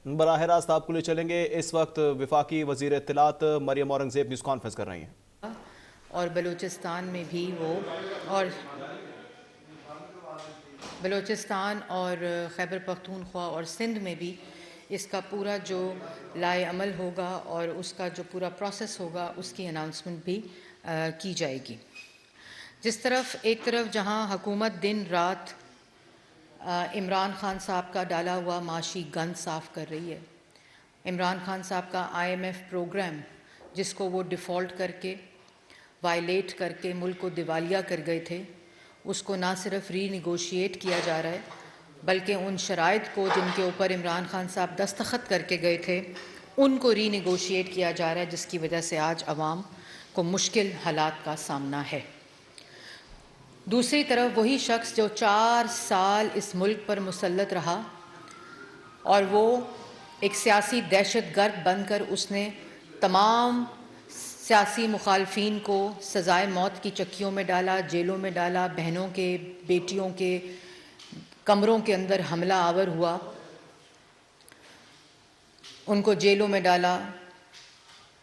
बराह रास्त आपको ले चलेंगे। इस वक्त वफाकी वज़ीर इत्तलात मरियम औरंगज़ेब न्यूज़ कॉन्फ्रेंस कर रही हैं और बलूचिस्तान में भी वो और बलूचिस्तान और खैबर पख्तूनख्वा और सिंध में भी इसका पूरा जो लाए अमल होगा और उसका जो पूरा प्रोसेस होगा उसकी अनाउंसमेंट भी की जाएगी। जिस तरफ एक तरफ जहां हुकूमत दिन रात इमरान खान साहब का डाला हुआ माशी गंद साफ़ कर रही है, इमरान खान साहब का IMF प्रोग्राम जिसको वो डिफ़ॉल्ट करके वायलेट करके मुल्क को दिवालिया कर गए थे, उसको ना सिर्फ रीनिगोशिएट किया जा रहा है बल्कि उन शराइत को जिनके ऊपर इमरान खान साहब दस्तखत करके गए थे उनको रीनिगोशिएट किया जा रहा है, जिसकी वजह से आज अवाम को मुश्किल हालात का सामना है। दूसरी तरफ वही शख्स जो 4 साल इस मुल्क पर मुसल्लत रहा और वो एक सियासी दहशतगर्द बनकर उसने तमाम सियासी मुखालफिन को सज़ाए मौत की चक्कियों में डाला, जेलों में डाला, बहनों के बेटियों के कमरों के अंदर हमला आवर हुआ, उनको जेलों में डाला,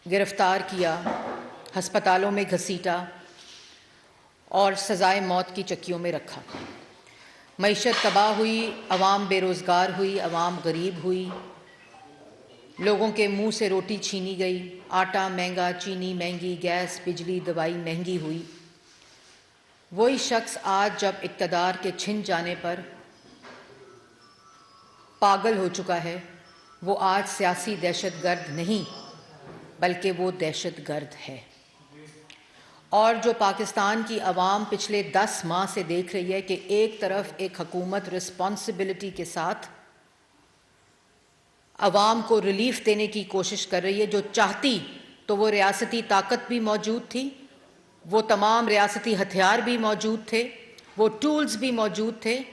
गिरफ्तार किया, हस्पतालों में घसीटा और सज़ाए मौत की चक्कियों में रखा। मईशत तबाह हुई, अवाम बेरोज़गार हुई, अवाम गरीब हुई, लोगों के मुंह से रोटी छीनी गई, आटा महंगा, चीनी महंगी, गैस बिजली दवाई महंगी हुई। वही शख्स आज जब इक़्तिदार के छिन जाने पर पागल हो चुका है, वो आज सियासी दहशतगर्द नहीं बल्कि वो दहशतगर्द है। और जो पाकिस्तान की आवाम पिछले 10 माह से देख रही है कि एक तरफ एक हुकूमत रिस्पॉन्सिबिलिटी के साथ अवाम को रिलीफ देने की कोशिश कर रही है, जो चाहती तो वो रियासती ताकत भी मौजूद थी, वो तमाम रियासती हथियार भी मौजूद थे, वो टूल्स भी मौजूद थे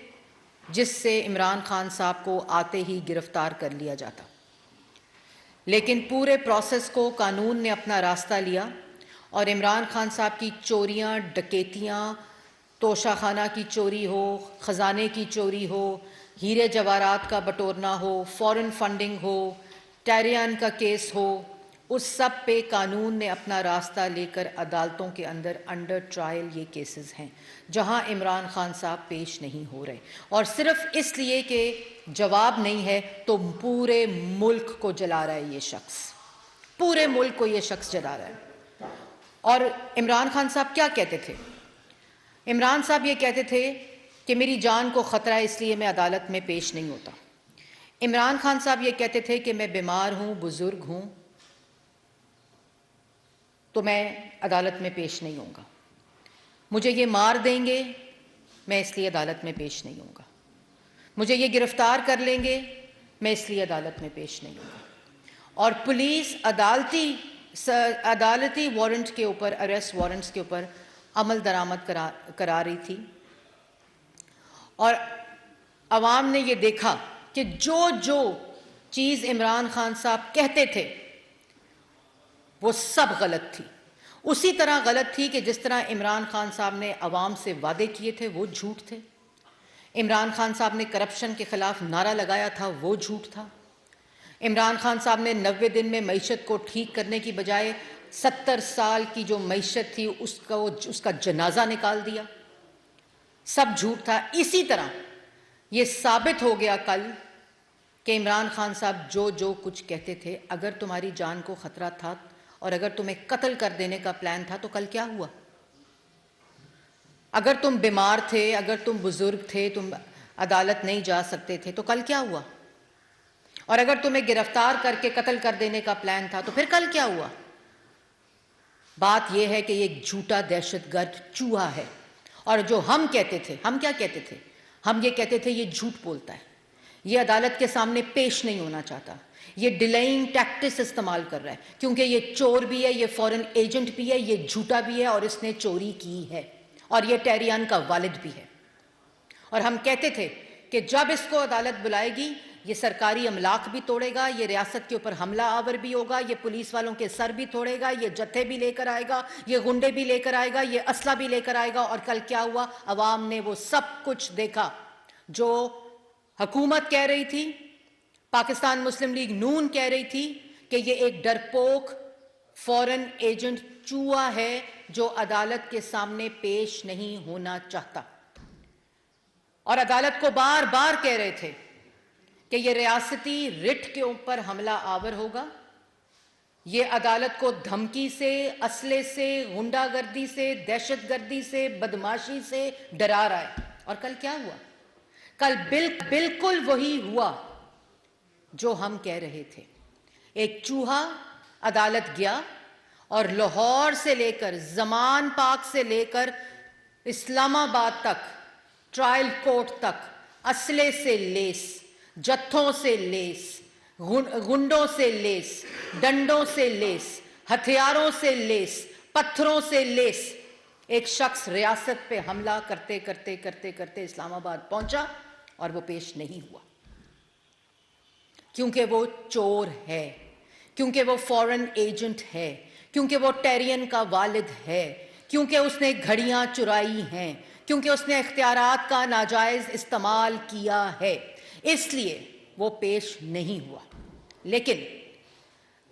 जिससे इमरान खान साहब को आते ही गिरफ्तार कर लिया जाता। लेकिन पूरे प्रोसेस को कानून ने अपना रास्ता लिया और इमरान खान साहब की चोरियां, डकैतियां, तोशाखाना की चोरी हो, ख़जाने की चोरी हो, हीरे जवाहरात का बटोरना हो, फॉरेन फंडिंग हो, टेरियन का केस हो, उस सब पे कानून ने अपना रास्ता लेकर अदालतों के अंदर अंडर ट्रायल ये केसेस हैं जहां इमरान खान साहब पेश नहीं हो रहे, और सिर्फ इसलिए कि जवाब नहीं है तो पूरे मुल्क को जला रहा है ये शख्स, पूरे मुल्क को ये शख्स जला रहा है। और इमरान खान साहब क्या कहते थे? इमरान साहब ये कहते थे कि मेरी जान को ख़तरा है इसलिए मैं अदालत में पेश नहीं होता। इमरान खान साहब ये कहते थे कि मैं बीमार हूँ, बुज़ुर्ग हूँ, तो मैं अदालत में पेश नहीं होऊंगा, मुझे ये मार देंगे, मैं इसलिए अदालत में पेश नहीं होऊंगा, मुझे ये गिरफ्तार कर लेंगे, मैं इसलिए अदालत में पेश नहीं होऊंगा। और पुलिस अदालती वारंट के ऊपर, अरेस्ट वारंट्स के ऊपर अमल दरामद करा रही थी। और अवाम ने ये देखा कि जो जो चीज़ इमरान खान साहब कहते थे वो सब गलत थी, उसी तरह गलत थी कि जिस तरह इमरान खान साहब ने अवाम से वादे किए थे वो झूठ थे। इमरान खान साहब ने करप्शन के खिलाफ नारा लगाया था वो झूठ था। इमरान खान साहब ने 90 दिन में मईशत को ठीक करने की बजाय 70 साल की जो मईशत थी उसका जनाजा निकाल दिया, सब झूठ था। इसी तरह ये साबित हो गया कल कि इमरान खान साहब जो जो कुछ कहते थे, अगर तुम्हारी जान को ख़तरा था और अगर तुम्हें कत्ल कर देने का प्लान था तो कल क्या हुआ? अगर तुम बीमार थे, अगर तुम बुजुर्ग थे, तुम अदालत नहीं जा सकते थे तो कल क्या हुआ? और अगर तुम्हें गिरफ्तार करके कत्ल कर देने का प्लान था तो फिर कल क्या हुआ? बात यह है कि ये एक झूठा दहशतगर्द चूहा है। और जो हम कहते थे, हम क्या कहते थे? हम ये कहते थे ये झूठ बोलता है, ये अदालत के सामने पेश नहीं होना चाहता, ये डिलेइंग टैक्टिक्स इस्तेमाल कर रहा है क्योंकि ये चोर भी है, ये फॉरेन एजेंट भी है, ये झूठा भी है और इसने चोरी की है और ये टेरियन का वालिद भी है। और हम कहते थे कि जब इसको अदालत बुलाएगी ये सरकारी अमलाक भी तोड़ेगा, ये रियासत के ऊपर हमला आवर भी होगा, ये पुलिस वालों के सर भी तोड़ेगा, ये जत्थे भी लेकर आएगा, ये गुंडे भी लेकर आएगा, ये असला भी लेकर आएगा। और कल क्या हुआ? अवाम ने वो सब कुछ देखा जो हुकूमत कह रही थी पाकिस्तान मुस्लिम लीग नून कह रही थी कि ये एक डरपोक फॉरेन एजेंट चूहा है जो अदालत के सामने पेश नहीं होना चाहता, और अदालत को बार बार कह रहे थे कि ये रियासती रिट के ऊपर हमला आवर होगा, ये अदालत को धमकी से, असले से, गुंडागर्दी से, दहशतगर्दी से, बदमाशी से डरा रहा है। और कल क्या हुआ? कल बिल्कुल वही हुआ जो हम कह रहे थे। एक चूहा अदालत गया और लाहौर से लेकर, जमान पाक से लेकर इस्लामाबाद तक, ट्रायल कोर्ट तक असले से लेस, जत्थों से लेस, गुंडों से लेस, डंडों से लेस, हथियारों से लेस, पत्थरों से लेस एक शख्स रियासत पे हमला करते करते करते करते इस्लामाबाद पहुंचा और वो पेश नहीं हुआ, क्योंकि वो चोर है, क्योंकि वो फॉरेन एजेंट है, क्योंकि वो टेरियन का वालिद है, क्योंकि उसने घड़ियां चुराई हैं, क्योंकि उसने इख्तियारात का नाजायज इस्तेमाल किया है, इसलिए वो पेश नहीं हुआ। लेकिन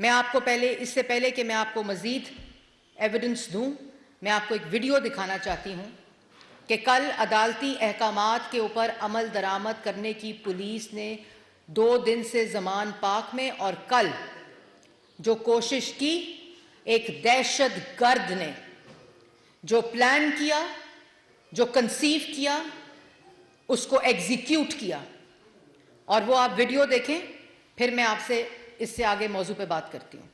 मैं आपको इससे पहले कि मैं आपको मजीद एविडेंस दूं, मैं आपको एक वीडियो दिखाना चाहती हूं कि कल अदालती अहकामात के ऊपर अमल दरामद करने की पुलिस ने 2 दिन से जमान पाक में और कल जो कोशिश की, एक दहशतगर्द ने जो प्लान किया, जो कंसीव किया, उसको एग्जीक्यूट किया। और वो आप वीडियो देखें, फिर मैं आपसे इससे आगे मौजू पे बात करती हूं।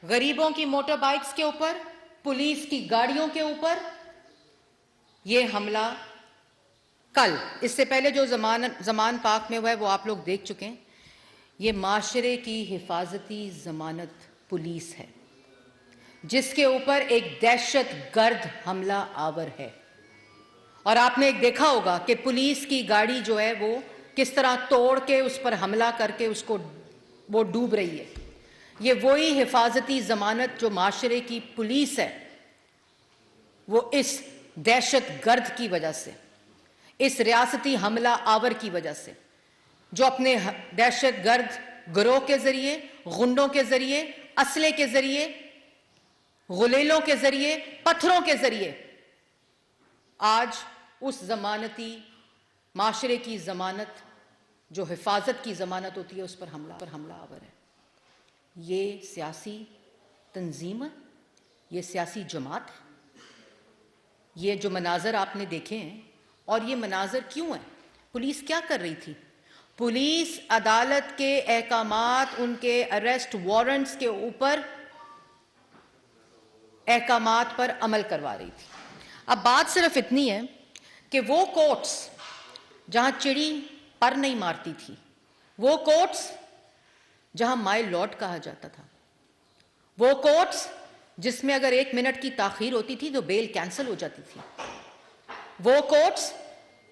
गरीबों की मोटर बाइक्स के ऊपर, पुलिस की गाड़ियों के ऊपर यह हमला कल, इससे पहले जो जमान पाक में हुआ है वो आप लोग देख चुके हैं। ये माशरे की हिफाजती जमानत पुलिस है जिसके ऊपर एक दहशतगर्द हमला आवर है। और आपने एक देखा होगा कि पुलिस की गाड़ी जो है वो किस तरह तोड़ के उस पर हमला करके उसको वो डूब रही है। ये वही हिफाजती जमानत जो माशरे की पुलिस है, वो इस दहशतगर्द की वजह से, इस रियासती हमला आवर की वजह से, जो अपने दहशतगर्द गिरोह के जरिए, गुंडों के जरिए, असले के जरिए, गुलेलों के जरिए, पत्थरों के जरिए आज उस जमानती माशरे की जमानत जो हिफाजत की जमानत होती है उस पर हमला आवर है। ये सियासी तंजीम है, ये सियासी जमात है। ये जो मनाजर आपने देखे हैं, और ये मनाजर क्यों है? पुलिस क्या कर रही थी? पुलिस अदालत के अहकामात, उनके अरेस्ट वारंट्स के ऊपर अहकामात पर अमल करवा रही थी। अब बात सिर्फ इतनी है कि वो कोर्ट्स जहां चिड़ी पर नहीं मारती थी, वो कोर्ट्स जहां माय लॉर्ड कहा जाता था, वो कोर्ट्स जिसमें अगर 1 मिनट की ताखीर होती थी तो बेल कैंसिल हो जाती थी, वो कोर्ट्स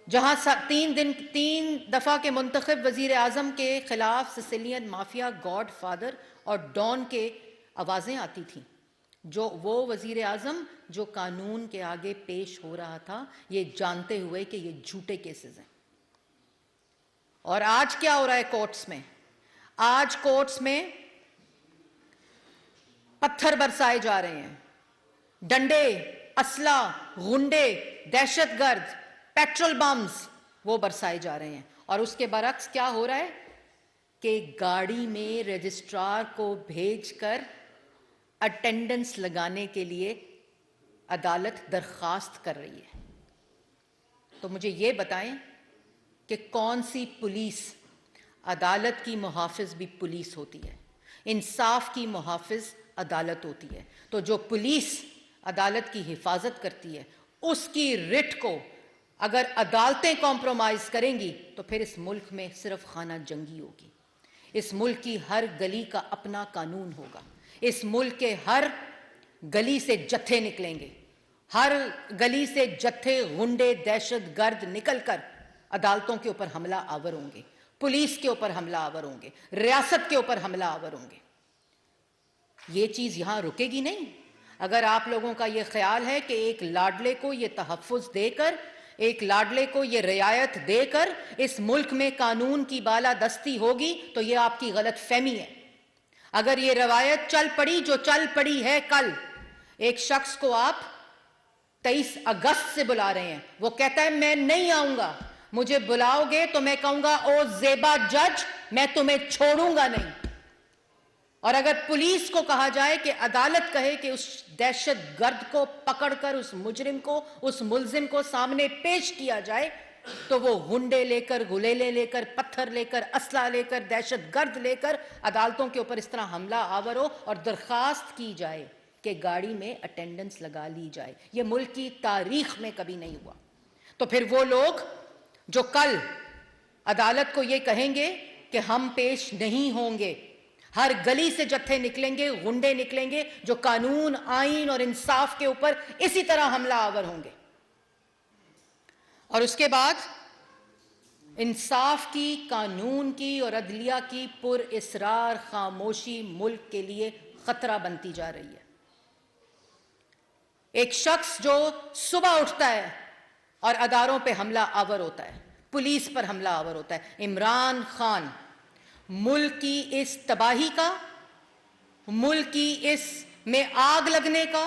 जहां 3 दफा के मुंतखब वजीर आजम के खिलाफ सिसिलियन माफिया, गॉड फादर और डॉन के आवाजें आती थी, जो वो वजीर आजम जो कानून के आगे पेश हो रहा था ये जानते हुए कि ये झूठे केसेस हैं। और आज क्या हो रहा है कोर्ट्स में? आज कोर्ट्स में पत्थर बरसाए जा रहे हैं, डंडे, असला, गुंडे, दहशतगर्द, पेट्रोल बम्स, वो बरसाए जा रहे हैं। और उसके बरक्स क्या हो रहा है कि गाड़ी में रजिस्ट्रार को भेजकर अटेंडेंस लगाने के लिए अदालत दरखास्त कर रही है। तो मुझे ये बताएं कि कौन सी पुलिस, अदालत की मुहाफिज भी पुलिस होती है, इंसाफ की मुहाफिज अदालत होती है। तो जो पुलिस अदालत की हिफाजत करती है, उसकी रिट को अगर अदालतें कॉम्प्रोमाइज करेंगी तो फिर इस मुल्क में सिर्फ खाना जंगी होगी। इस मुल्क की हर गली का अपना कानून होगा। इस मुल्क के हर गली से जत्थे निकलेंगे, हर गली से जत्थे गुंडे दहशत गर्द निकलकर अदालतों के ऊपर हमला आवर होंगे, पुलिस के ऊपर हमला आवर होंगे, रियासत के ऊपर हमला आवर होंगे। ये चीज यहां रुकेगी नहीं। अगर आप लोगों का ये ख्याल है कि एक लाडले को ये तहफ़्फ़ुज़ देकर, एक लाडले को ये रियायत देकर इस मुल्क में कानून की बालादस्ती होगी, तो ये आपकी गलत फहमी है। अगर ये रवायत चल पड़ी जो चल पड़ी है कल, एक शख्स को आप 23 अगस्त से बुला रहे हैं, वो कहता है मैं नहीं आऊंगा, मुझे बुलाओगे तो मैं कहूंगा ओ ज़ेबा जज, मैं तुम्हें छोड़ूंगा नहीं। और अगर पुलिस को कहा जाए कि अदालत कहे कि उस दहशत गर्द को पकड़कर उस मुजरिम को, उस मुल्जिम को सामने पेश किया जाए, तो वो हुंडे लेकर, गुलेले लेकर, पत्थर लेकर, असला लेकर, दहशत गर्द लेकर अदालतों के ऊपर इस तरह हमला आवर हो और दरखास्त की जाए कि गाड़ी में अटेंडेंस लगा ली जाए। ये मुल्क की तारीख में कभी नहीं हुआ। तो फिर वो लोग जो कल अदालत को ये कहेंगे कि हम पेश नहीं होंगे, हर गली से जत्थे निकलेंगे, गुंडे निकलेंगे जो कानून, आईन और इंसाफ के ऊपर इसी तरह हमला आवर होंगे। और उसके बाद इंसाफ की, कानून की और अदलिया की पुरइसरार खामोशी मुल्क के लिए खतरा बनती जा रही है। एक शख्स जो सुबह उठता है और अदारों पे हमला आवर होता है, पुलिस पर हमला आवर होता है, इमरान खान मुल्क की इस तबाही का, मुल्क की इस में आग लगने का,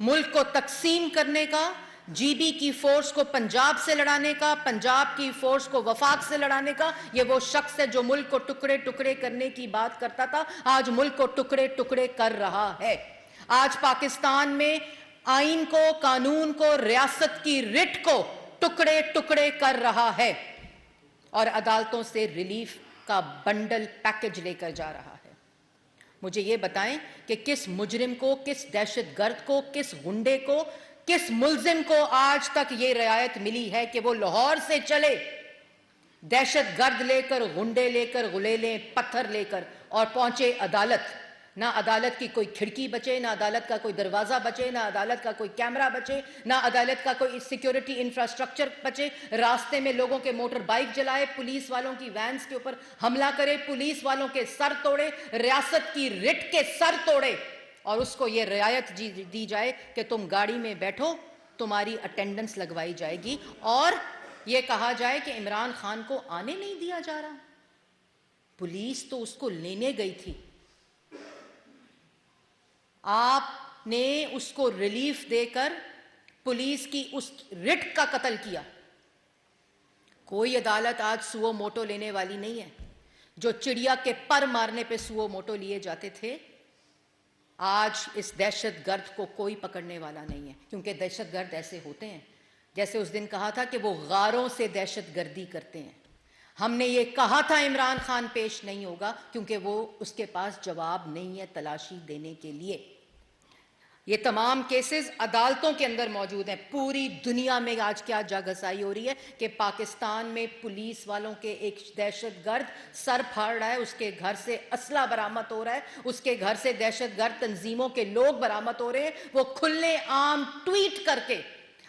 मुल्क को तकसीम करने का, जीबी की फोर्स को पंजाब से लड़ाने का, पंजाब की फोर्स को वफाक से लड़ाने का, ये वो शख्स है जो मुल्क को टुकड़े टुकड़े करने की बात करता था, आज मुल्क को टुकड़े टुकड़े कर रहा है। आज पाकिस्तान में आईन को, कानून को, रियासत की रिट को टुकड़े टुकड़े कर रहा है और अदालतों से रिलीफ का बंडल पैकेज लेकर जा रहा है। मुझे ये बताएं कि किस मुजरिम को, किस दहशतगर्द को, किस गुंडे को, किस मुल्जिम को आज तक ये रियायत मिली है कि वो लाहौर से चले दहशतगर्द लेकर, गुंडे लेकर, गुलेले, पत्थर लेकर और पहुंचे अदालत। ना अदालत की कोई खिड़की बचे, ना अदालत का कोई दरवाजा बचे, ना अदालत का कोई कैमरा बचे, ना अदालत का कोई सिक्योरिटी इंफ्रास्ट्रक्चर बचे। रास्ते में लोगों के मोटर बाइक जलाए, पुलिस वालों की वैन्स के ऊपर हमला करे, पुलिस वालों के सर तोड़े, रियासत की रिट के सर तोड़े और उसको ये रियायत दी जाए कि तुम गाड़ी में बैठो, तुम्हारी अटेंडेंस लगवाई जाएगी। और ये कहा जाए कि इमरान खान को आने नहीं दिया जा रहा। पुलिस तो उसको लेने गई थी, आपने उसको रिलीफ देकर पुलिस की उस रिट का कत्ल किया। कोई अदालत आज सुओ मोटो लेने वाली नहीं है। जो चिड़िया के पर मारने पे सुओ मोटो लिए जाते थे, आज इस दहशतगर्द को कोई पकड़ने वाला नहीं है, क्योंकि दहशतगर्द ऐसे होते हैं, जैसे उस दिन कहा था कि वो गारों से दहशतगर्दी करते हैं। हमने ये कहा था इमरान खान पेश नहीं होगा क्योंकि वो, उसके पास जवाब नहीं है तलाशी देने के लिए। ये तमाम केसेस अदालतों के अंदर मौजूद हैं। पूरी दुनिया में आज क्या जागसाई हो रही है कि पाकिस्तान में पुलिस वालों के एक दहशतगर्द सर फाड़ रहा है, उसके घर से असला बरामद हो रहा है, उसके घर से दहशतगर्द तंजीमों के लोग बरामद हो रहे हैं। वो खुले आम ट्वीट करके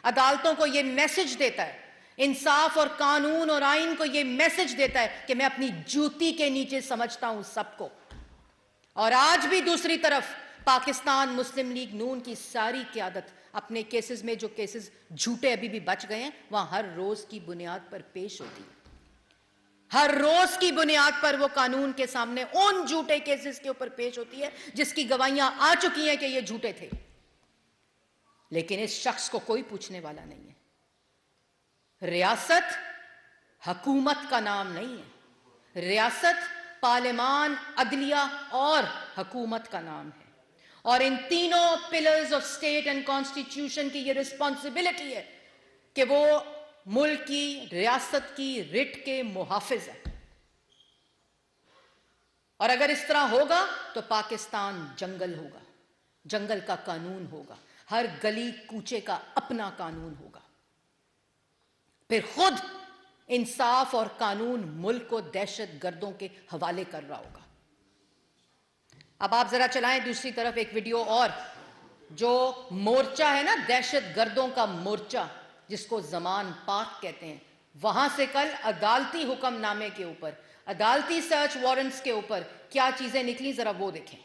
अदालतों को ये मैसेज देता है, इंसाफ और कानून और आइन को ये मैसेज देता है कि मैं अपनी जूती के नीचे समझता हूं सबको। और आज भी दूसरी तरफ पाकिस्तान मुस्लिम लीग नून की सारी क़यादत अपने केसेस में, जो केसेस झूठे अभी भी बच गए हैं, वहां हर रोज की बुनियाद पर पेश होती है। हर रोज की बुनियाद पर वो कानून के सामने उन झूठे केसेस के ऊपर पेश होती है जिसकी गवाहियां आ चुकी हैं कि ये झूठे थे। लेकिन इस शख्स को कोई पूछने वाला नहीं है। रियासत हुकूमत का नाम नहीं है। रियासत, पार्लियामान, अदलिया और हुकूमत का नाम है। और इन तीनों pillars of state and constitution की ये रिस्पॉन्सिबिलिटी है कि वो मुल्क की, रियासत की रिट के मुहाफिज है। और अगर इस तरह होगा तो पाकिस्तान जंगल होगा, जंगल का कानून होगा, हर गली कूचे का अपना कानून होगा। फिर खुद इंसाफ और कानून मुल्क को दहशत गर्दों के हवाले कर रहा होगा। अब आप जरा चलाएं दूसरी तरफ एक वीडियो और, जो मोर्चा है ना, दहशत गर्दों का मोर्चा, जिसको जमान पाक कहते हैं, वहां से कल अदालती हुक्मनामे के ऊपर, अदालती सर्च वारंट्स के ऊपर क्या चीजें निकली, जरा वो देखें।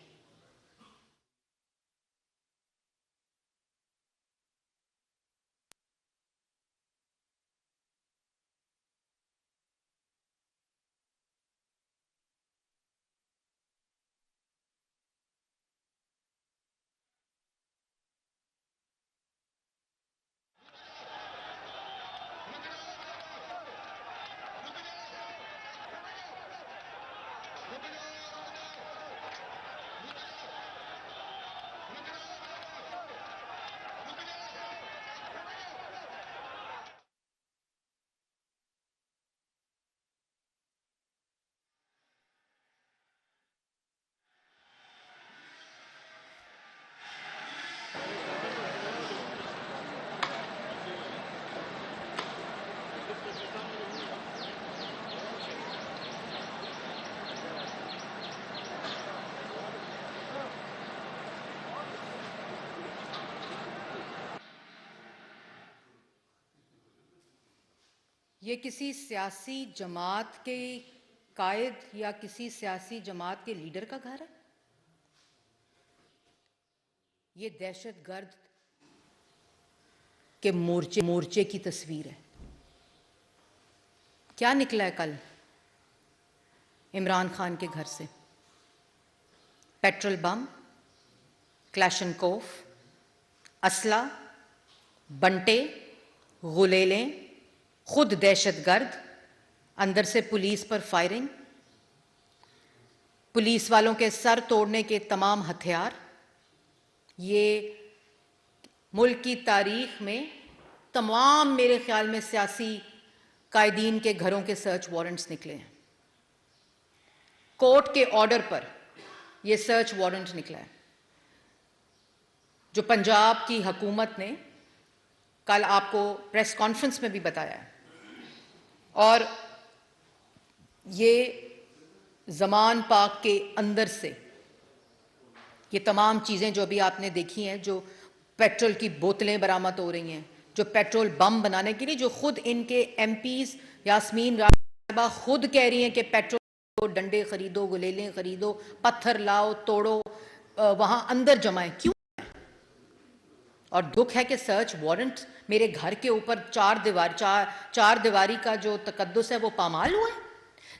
ये किसी सियासी जमात के कायद या किसी सियासी जमात के लीडर का घर है? ये दहशत गर्द के मोर्चे की तस्वीर है। क्या निकला है कल इमरान खान के घर से? पेट्रोल बम, क्लैशनकोफ, असला, बंटे, गुलेलें, खुद दहशतगर्द, अंदर से पुलिस पर फायरिंग, पुलिस वालों के सर तोड़ने के तमाम हथियार। ये मुल्क की तारीख में तमाम, मेरे ख्याल में, सियासी कायदीन के घरों के सर्च वारंट्स निकले हैं। कोर्ट के ऑर्डर पर यह सर्च वारंट निकला है, जो पंजाब की हुकूमत ने कल आपको प्रेस कॉन्फ्रेंस में भी बताया है। और ये जमान पाक के अंदर से ये तमाम चीज़ें जो अभी आपने देखी हैं, जो पेट्रोल की बोतलें बरामद हो रही हैं, जो पेट्रोल बम बनाने के लिए, जो खुद इनके एमपीज यास्मीन राजा खुद कह रही हैं कि पेट्रोल डंडे खरीदो, गुलेलें खरीदो, पत्थर लाओ, तोड़ो, वहां अंदर जमाएं। क्यों? और दुख है कि सर्च वारंट मेरे घर के ऊपर चार दीवारी का जो तकद्दुस है वो पामाल हुआ है।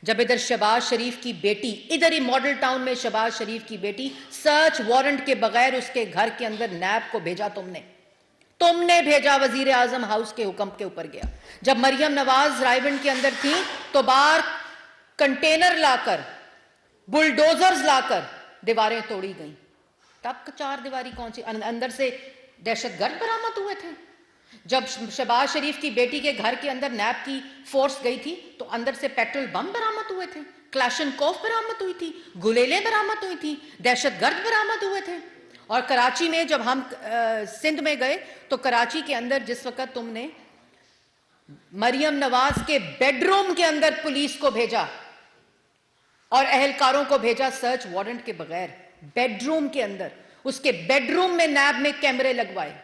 जब इधर शहबाज शरीफ की बेटी, इधर ही मॉडल टाउन में शहबाज शरीफ की बेटी सर्च वारंट के बगैर उसके घर के अंदर नैब को भेजा, तुमने भेजा, वजीर आजम हाउस के हुक्म के ऊपर गया। जब मरियम नवाज रायबंद के अंदर थी तो बाहर कंटेनर लाकर, बुलडोजर्स लाकर दीवारें तोड़ी गई। तब चार दीवारी कौन सी? अंदर से दहशतगर्द बरामद हुए थे। जब शहबाज शरीफ की बेटी के घर के अंदर नैब की फोर्स गई थी तो अंदर से पेट्रोल बम बरामद हुए थे, क्लैशनकोफ बरामद हुई थी, गुलेलें बरामद हुई थी, दहशतगर्द बरामद हुए थे। और कराची में जब हम सिंध में गए तो कराची के अंदर जिस वक्त तुमने मरियम नवाज के बेडरूम के अंदर पुलिस को भेजा और अहलकारों को भेजा सर्च वारंट के बगैर, बेडरूम के अंदर, उसके बेडरूम में नैब में कैमरे लगवाए,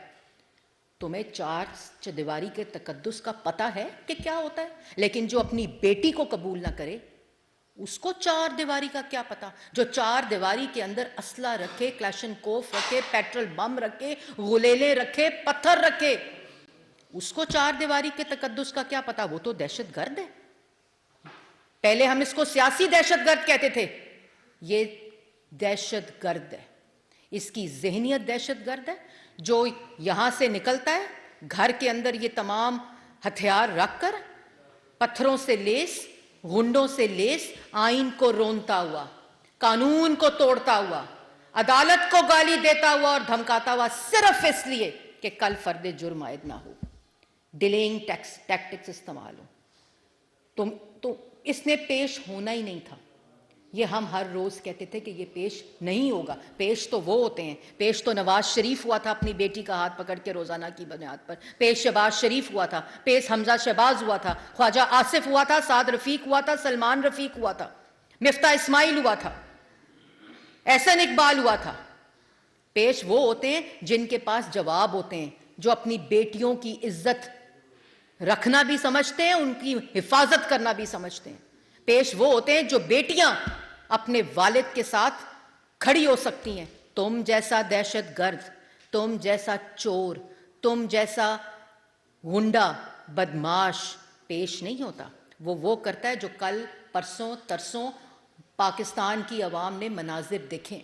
तुम्हें चार दीवारी के तकद्दुस का पता है कि क्या होता है। लेकिन जो अपनी बेटी को कबूल ना करे उसको चार दीवारी का क्या पता। जो चार दीवारी के अंदर असला रखे, क्लैशनकोफ रखे, पेट्रोल बम रखे, गुलेले रखे, पत्थर रखे, उसको चार दीवारी के तकद्दुस का क्या पता। वो तो दहशतगर्द है। पहले हम इसको सियासी दहशतगर्द कहते थे, ये दहशतगर्द है। इसकी जहनियत दहशतगर्द है। जो यहां से निकलता है घर के अंदर ये तमाम हथियार रखकर पत्थरों से लेस, गुंडों से लेस, आइन को रोनता हुआ, कानून को तोड़ता हुआ, अदालत को गाली देता हुआ और धमकाता हुआ, सिर्फ इसलिए कि कल फर्द जुर्म आयद ना हो, डिलेइंग टैक्टिक्स इस्तेमाल हो। तो इसने पेश होना ही नहीं था। ये हम हर रोज कहते थे कि ये पेश नहीं होगा। पेश तो वो होते हैं, पेश तो नवाज शरीफ हुआ था अपनी बेटी का हाथ पकड़ के रोजाना की बुनियाद पर, पेश शहबाज शरीफ हुआ था, पेश हमजा शहबाज हुआ था, ख्वाजा आसिफ हुआ था, साद रफीक हुआ था, सलमान रफीक हुआ था, मिफ्ता इस्माइल हुआ था, एहसन इकबाल हुआ था। पेश वो होते हैं जिनके पास जवाब होते हैं, जो अपनी बेटियों की इज्जत रखना भी समझते हैं, उनकी हिफाजत करना भी समझते हैं। पेश वो होते हैं जो बेटियां अपने वालिद के साथ खड़ी हो सकती हैं। तुम जैसा दहशतगर्द, तुम जैसा चोर, तुम जैसा गुंडा बदमाश पेश नहीं होता। वो करता है जो कल परसों तरसों पाकिस्तान की आवाम ने मनाजिर देखे।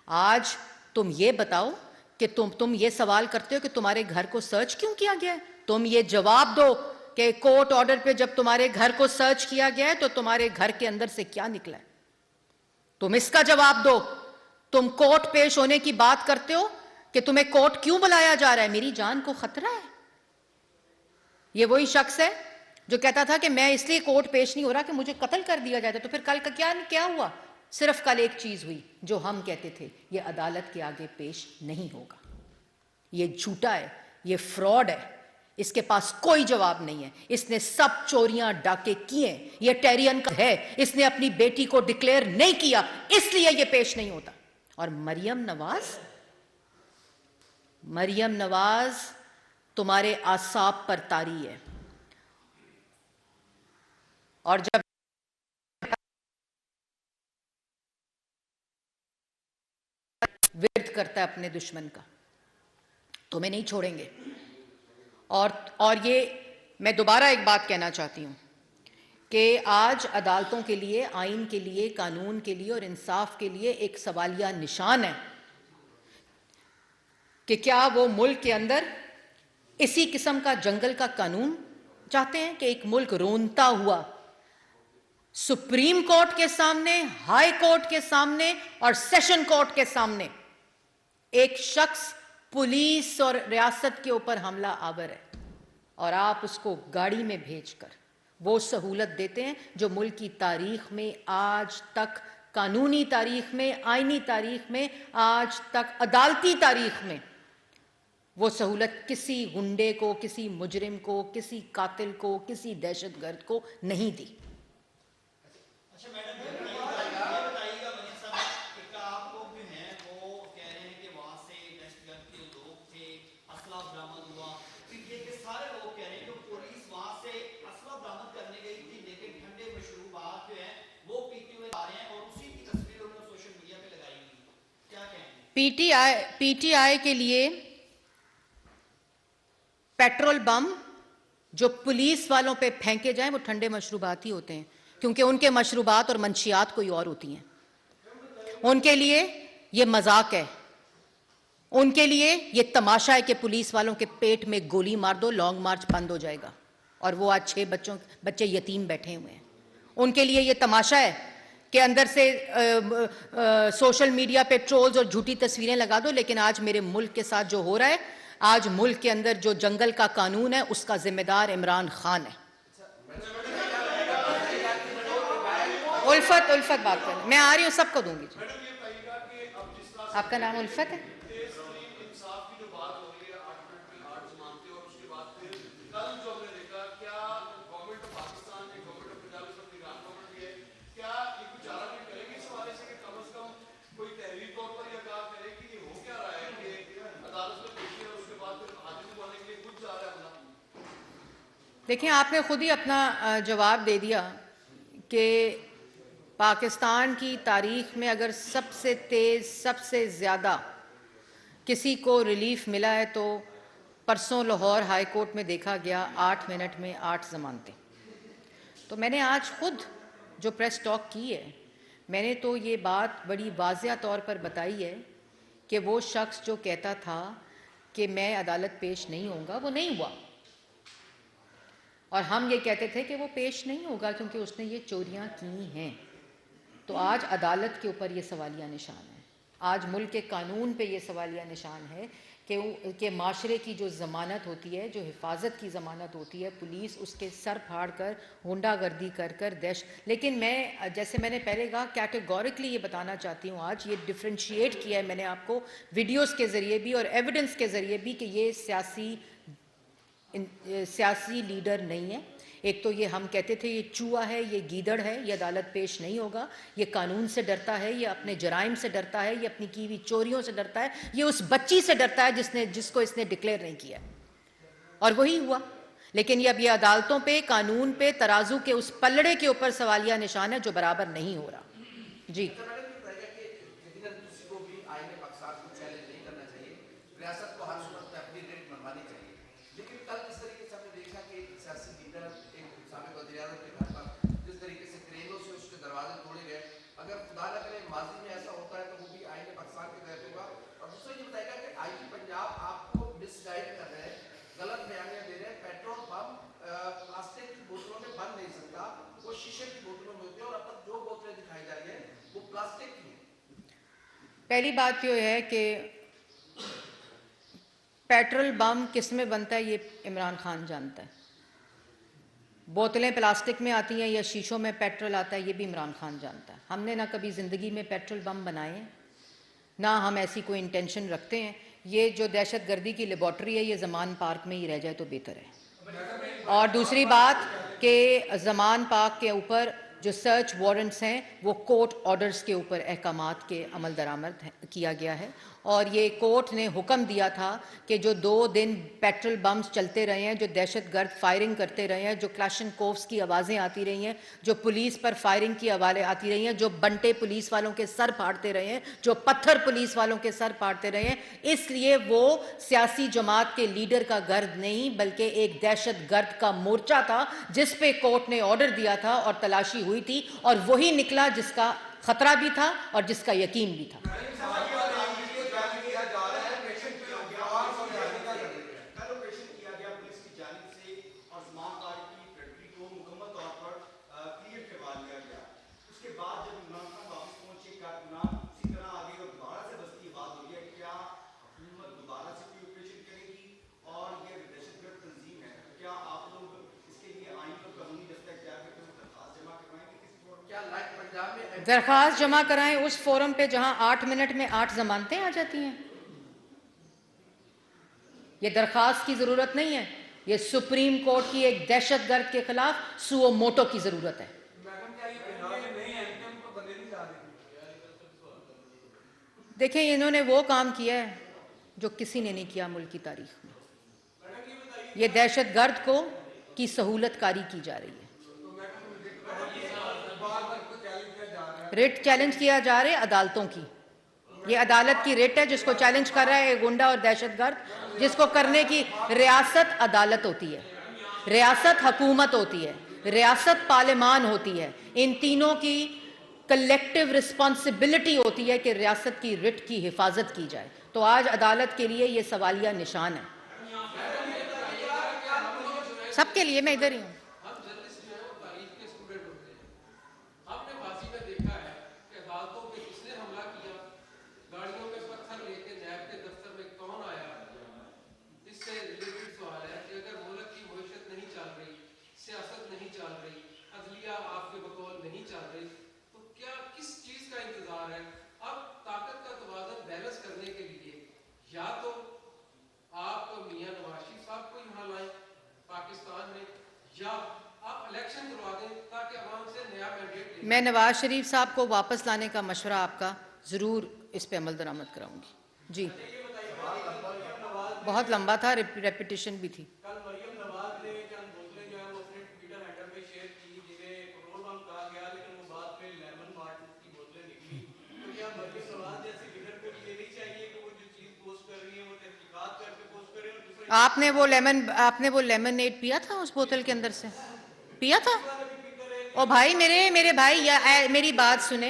आज तुम ये बताओ कि तुम ये सवाल करते हो कि तुम्हारे घर को सर्च क्यों किया गया है। तुम ये जवाब दो कि कोर्ट ऑर्डर पे जब तुम्हारे घर को सर्च किया गया है तो तुम्हारे घर के अंदर से क्या निकला है। तुम इसका जवाब दो। तुम कोर्ट पेश होने की बात करते हो कि तुम्हें कोर्ट क्यों बुलाया जा रहा है। मेरी जान को खतरा है। ये वही शख्स है जो कहता था कि मैं इसलिए कोर्ट पेश नहीं हो रहा कि मुझे कत्ल कर दिया जाता। तो फिर कल का क्या हुआ। सिर्फ कल एक चीज हुई जो हम कहते थे, ये अदालत के आगे पेश नहीं होगा, ये झूठा है, ये फ्रॉड है, इसके पास कोई जवाब नहीं है, इसने सब चोरियां डाके किए, ये टेरियन का है, इसने अपनी बेटी को डिक्लेयर नहीं किया, इसलिए ये पेश नहीं होता। और मरियम नवाज तुम्हारे आसाब पर तारी है। और जब विरोध करता है अपने दुश्मन का, तुम्हें नहीं छोड़ेंगे। और ये मैं दोबारा एक बात कहना चाहती हूं कि आज अदालतों के लिए, आइन के लिए, कानून के लिए और इंसाफ के लिए एक सवालिया निशान है कि क्या वो मुल्क के अंदर इसी किस्म का जंगल का कानून चाहते हैं कि एक मुल्क रोनता हुआ सुप्रीम कोर्ट के सामने, हाई कोर्ट के सामने और सेशन कोर्ट के सामने एक शख्स पुलिस और रियासत के ऊपर हमला आवर है और आप उसको गाड़ी में भेजकर वो सहूलत देते हैं जो मुल्क की तारीख में आज तक, कानूनी तारीख में, आईनी तारीख में, आज तक अदालती तारीख में वो सहूलत किसी गुंडे को, किसी मुजरिम को, किसी कातिल को, किसी दहशतगर्द को नहीं दी। पीटीआई के लिए पेट्रोल बम जो पुलिस वालों पे फेंके जाएं वो ठंडे मशरूबात ही होते हैं, क्योंकि उनके मशरूबात और मंशियात कोई और होती हैं। उनके लिए ये मजाक है, उनके लिए ये तमाशा है कि पुलिस वालों के पेट में गोली मार दो, लॉन्ग मार्च बंद हो जाएगा। और वो आज 6 बच्चे यतीम बैठे हुए हैं। उनके लिए ये तमाशा है कि अंदर से सोशल मीडिया पे ट्रोल्स और झूठी तस्वीरें लगा दो। लेकिन आज मेरे मुल्क के साथ जो हो रहा है, आज मुल्क के अंदर जो जंगल का कानून है उसका जिम्मेदार इमरान खान है। उल्फत बात कर, मैं आ रही हूँ, सबको दूंगी। आपका नाम उल्फत है? देखिए, आपने खुद ही अपना जवाब दे दिया कि पाकिस्तान की तारीख में अगर सबसे तेज़, सबसे ज़्यादा किसी को रिलीफ मिला है तो परसों लाहौर हाई कोर्ट में देखा गया 8 मिनट में 8 ज़मानतें। तो मैंने आज खुद जो प्रेस टॉक की है, मैंने तो ये बात बड़ी वाज़िया तौर पर बताई है कि वो शख्स जो कहता था कि मैं अदालत पेश नहीं होऊंगा, वो नहीं हुआ। और हम ये कहते थे कि वो पेश नहीं होगा क्योंकि उसने ये चोरियां की हैं। तो आज अदालत के ऊपर ये सवालिया निशान है, आज मुल्क के कानून पे ये सवालिया निशान है कि माशरे की जो ज़मानत होती है, जो हिफाजत की ज़मानत होती है, पुलिस उसके सर फाड़ कर गुंडागर्दी कर कर लेकिन मैं, जैसे मैंने पहले कहा, कैटेगोरिकली ये बताना चाहती हूँ, आज ये डिफ्रेंशिएट किया है मैंने आपको वीडियोस के ज़रिए भी और एविडेंस के ज़रिए भी कि ये सियासी लीडर नहीं है। एक तो ये हम कहते थे ये चूहा है, ये गीदड़ है, ये अदालत पेश नहीं होगा, ये कानून से डरता है, ये अपने जराइम से डरता है, ये अपनी की हुई चोरियों से डरता है, ये उस बच्ची से डरता है जिसको इसने डिक्लेयर नहीं किया, और वही हुआ। लेकिन ये अब ये अदालतों पे, कानून पे, तराजू के उस पलड़े के ऊपर सवालिया निशान है जो बराबर नहीं हो रहा। जी, पहली बात यह है कि पेट्रोल बम किस में बनता है ये इमरान खान जानता है। बोतलें प्लास्टिक में आती हैं या शीशों में पेट्रोल आता है, ये भी इमरान खान जानता है। हमने ना कभी ज़िंदगी में पेट्रोल बम बनाए हैं, ना हम ऐसी कोई इंटेंशन रखते हैं। ये जो दहशत गर्दी की लेबॉर्ट्री है, ये ज़मान पार्क में ही रह जाए तो बेहतर है। और दूसरी बात कि ज़मान पार्क के ऊपर जो सर्च वारंट्स हैं वो कोर्ट ऑर्डर्स के ऊपर अहकामात के अमल दरामद किया गया है। और ये कोर्ट ने हुक्म दिया था कि जो 2 दिन पेट्रोल बम्स चलते रहे हैं, जो दहशतगर्द फायरिंग करते रहे हैं, जो क्लाशनकोव्स की आवाज़ें आती रही हैं, जो पुलिस पर फायरिंग की आवाज़ें आती रही हैं, जो बंटे पुलिस वालों के सर फाड़ते रहे हैं, जो पत्थर पुलिस वालों के सर फाड़ते रहे हैं, इसलिए वो सियासी जमात के लीडर का गर्द नहीं बल्कि एक दहशतगर्द का मोर्चा था जिस पे कोर्ट ने ऑर्डर दिया था और तलाशी हुई थी, और वही निकला जिसका खतरा भी था और जिसका यकीन भी था। दरख्वास्त जमा कराएं उस फोरम पे जहां 8 मिनट में 8 जमानतें आ जाती हैं। ये दरख्वास्त की जरूरत नहीं है, ये सुप्रीम कोर्ट की एक दहशतगर्द के खिलाफ सुओ मोटो की जरूरत है। देखिए, इन्होंने वो काम किया है जो किसी ने नहीं किया मुल्क की तारीख में। ये दहशतगर्द को की सहूलतकारी की जा रही है। रिट चैलेंज किया जा रहा है अदालतों की। ये अदालत की रिट है जिसको चैलेंज कर रहा है गुंडा और दहशतगर्द, जिसको करने की रियासत अदालत होती है, रियासत हुकूमत होती है, रियासत पार्लियामान होती है। इन तीनों की कलेक्टिव रिस्पॉन्सिबिलिटी होती है कि रियासत की रिट की हिफाजत की जाए। तो आज अदालत के लिए ये सवालिया निशान है, सबके लिए। मैं इधर ही हूँ। मैं नवाज शरीफ साहब को वापस लाने का मशवरा आपका ज़रूर इस पे अमल दरामद कराऊंगी। जी, बहुत लंबा था, रेपिटेशन भी थी। आपने वो लेमनेड पिया था उस बोतल के अंदर से? पिया था? ओ भाई, मेरे भाई, या मेरी बात सुने।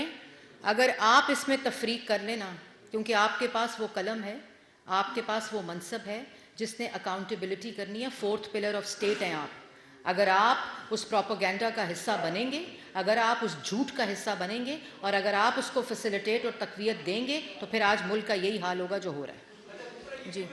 अगर आप इसमें तफरीक कर लेना, क्योंकि आपके पास वो कलम है, आपके पास वो मनसब है जिसने अकाउंटेबिलिटी करनी है, 4th पिलर ऑफ स्टेट हैं आप। अगर आप उस प्रोपेगेंडा का हिस्सा बनेंगे, अगर आप उस झूठ का हिस्सा बनेंगे और अगर आप उसको फैसिलिटेट और तक़वियत देंगे तो फिर आज मुल्क का यही हाल होगा जो हो रहा है। जी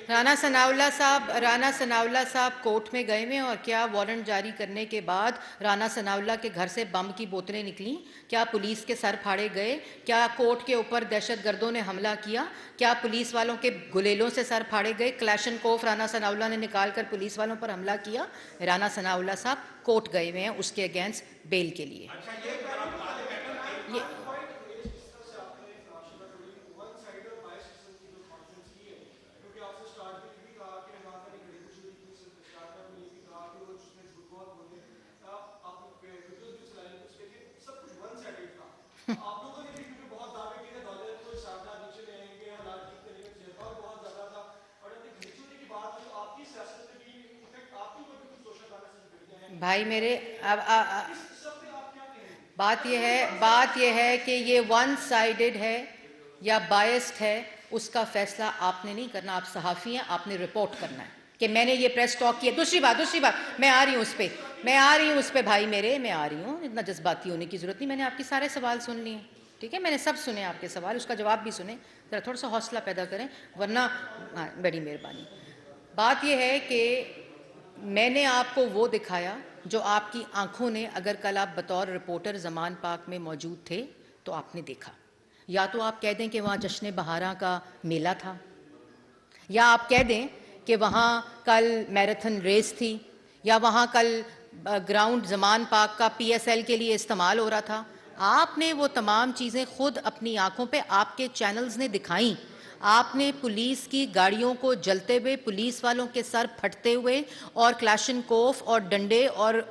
राना सनाउल्ला साहब कोर्ट में गए में और क्या वारंट जारी करने के बाद राना सनाउल्ला के घर से बम की बोतलें निकली? क्या पुलिस के सर फाड़े गए? क्या कोर्ट के ऊपर दहशतगर्दों ने हमला किया? क्या पुलिस वालों के गुलेलों से सर फाड़े गए? क्लैशनकोफ राना सनाउल्ला ने निकाल कर पुलिस वालों पर हमला किया। राना सनाउल्ला साहब कोर्ट गए हुए हैं उसके अगेंस्ट बेल के लिए। ये भाई मेरे बात यह है कि ये वन साइडेड है या बायस्ड है, उसका फैसला आपने नहीं करना। आप सहाफ़ी हैं, आपने रिपोर्ट करना है कि मैंने ये प्रेस टॉक किया। दूसरी बात मैं आ रही हूँ उस पर भाई मेरे, मैं आ रही हूँ। इतना जज्बाती होने की ज़रूरत नहीं, मैंने आपके सारे सवाल सुन लिए, ठीक है, मैंने सब सुने आपके सवाल, उसका जवाब भी सुने। ज़रा थोड़ा सा हौसला पैदा करें, वरना हाँ बड़ी मेहरबानी। बात यह है कि मैंने आपको वो दिखाया जो आपकी आंखों ने, अगर कल आप बतौर रिपोर्टर ज़मान पाक में मौजूद थे तो आपने देखा। या तो आप कह दें कि वहाँ जश्न बहारा का मेला था, या आप कह दें कि वहाँ कल मैराथन रेस थी, या वहाँ कल ग्राउंड ज़मान पाक का PSL के लिए इस्तेमाल हो रहा था। आपने वो तमाम चीज़ें खुद अपनी आंखों पे आपके चैनल्स ने दिखाई। आपने पुलिस की गाड़ियों को जलते हुए, पुलिस वालों के सर फटते हुए और क्लैशनकोफ और डंडे और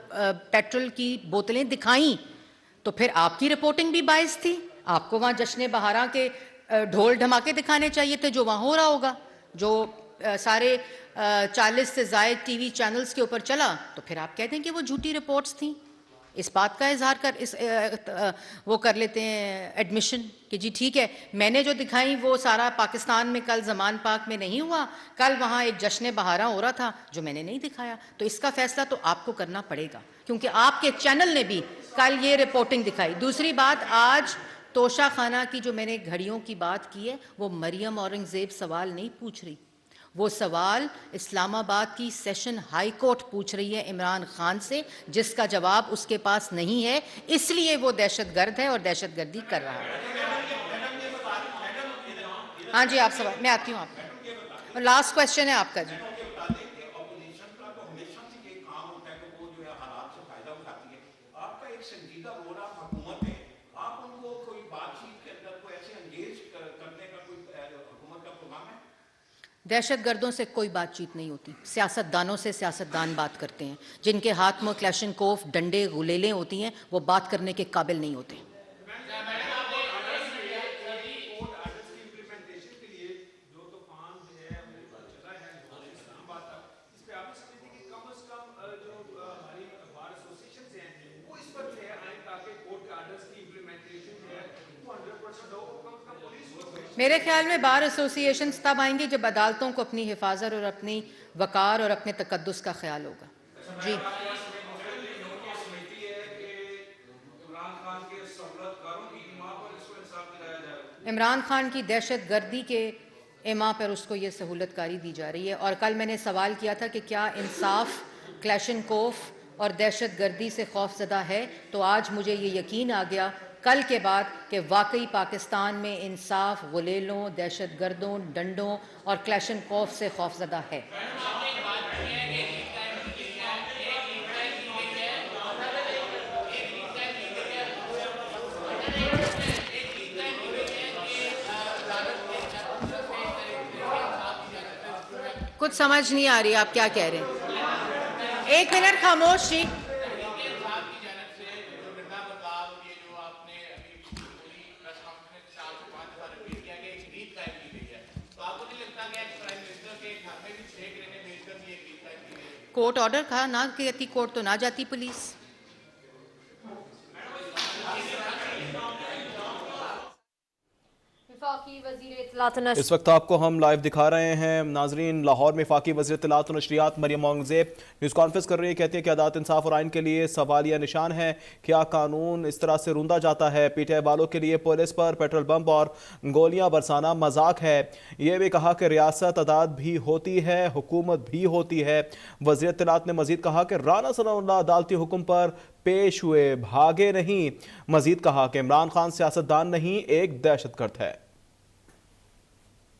पेट्रोल की बोतलें दिखाई। तो फिर आपकी रिपोर्टिंग भी बायस थी। आपको वहाँ जश्न बहारा के ढोल धमाके दिखाने चाहिए थे जो वहाँ हो रहा होगा, जो सारे 40 से ज़ायद TV चैनल्स के ऊपर चला। तो फिर आप कह दें कि वो झूठी रिपोर्ट्स थी। इस बात का इजहार कर वो कर लेते हैं एडमिशन कि जी ठीक है, मैंने जो दिखाई वो सारा पाकिस्तान में कल ज़मान पाक में नहीं हुआ, कल वहाँ एक जश्न बहारा हो रहा था जो मैंने नहीं दिखाया। तो इसका फैसला तो आपको करना पड़ेगा, क्योंकि आपके चैनल ने भी कल ये रिपोर्टिंग दिखाई। दूसरी बात, आज तोशा खाना की जो मैंने घड़ियों की बात की है, वो मरियम औरंगज़ेब सवाल नहीं पूछ रही, वो सवाल इस्लामाबाद की सेशन हाई कोर्ट पूछ रही है इमरान खान से, जिसका जवाब उसके पास नहीं है, इसलिए वो दहशतगर्द है और दहशतगर्दी कर रहा है। हाँ जी, आप सवाल, मैं आती हूँ आपका लास्ट क्वेश्चन है आपका जी। दहशतगर्दों से कोई बातचीत नहीं होती, सियासतदानों से सियासतदान बात करते हैं। जिनके हाथ में क्लैशनकोफ, डंडे, गुलेलें होती हैं, वो बात करने के काबिल नहीं होते। मेरे ख्याल में बार एसोसिएशन तब आएंगे जब अदालतों को अपनी हिफाजत और अपनी वकार और अपने तकद्दुस का ख्याल होगा। जी इमरान खान की दहशतगर्दी के इमा पर उसको ये सहूलतकारी दी जा रही है। और कल मैंने सवाल किया था कि क्या इंसाफ क्लैशनकोफ और दहशतगर्दी से खौफजदा है, तो आज मुझे ये यकीन आ गया कल के बाद कि वाकई पाकिस्तान में इंसाफ गुलेलों, दहशतगर्दों, डंडों और क्लैशनकोफ से खौफजदा है। कुछ समझ नहीं आ रही आप क्या कह रहे हैं। एक मिनट खामोश जी। कोर्ट ऑर्डर था, ना कहती कोर्ट तो ना जाती पुलिस। वफाकी वज़ीर इत्तलात और इस वक्त आपको हम लाइव दिखा रहे हैं नाजरीन, लाहौर में वफाकी वज़ीर इत्तलात और नशरियात मरियम औरंगज़ेब न्यूज़ कॉन्फ्रेंस कर रही है। कहती है कि अदालत इंसाफ और आइन के लिए सवालिया निशान है। क्या कानून इस तरह से रूंधा जाता है? पीटीआई वालों के लिए पुलिस पर पेट्रोल बम और गोलियां बरसाना मजाक है। ये भी कहा कि रियासत अदालत भी होती है, हुकूमत भी होती है। वज़ीर इत्तलात ने मजीद कहा कि राना सनाउल्लाह अदालती हुक्म पर पेश हुए, भागे नहीं। मजीद कहा कि इमरान खान सियासतदान नहीं, एक दहशतगर्द है।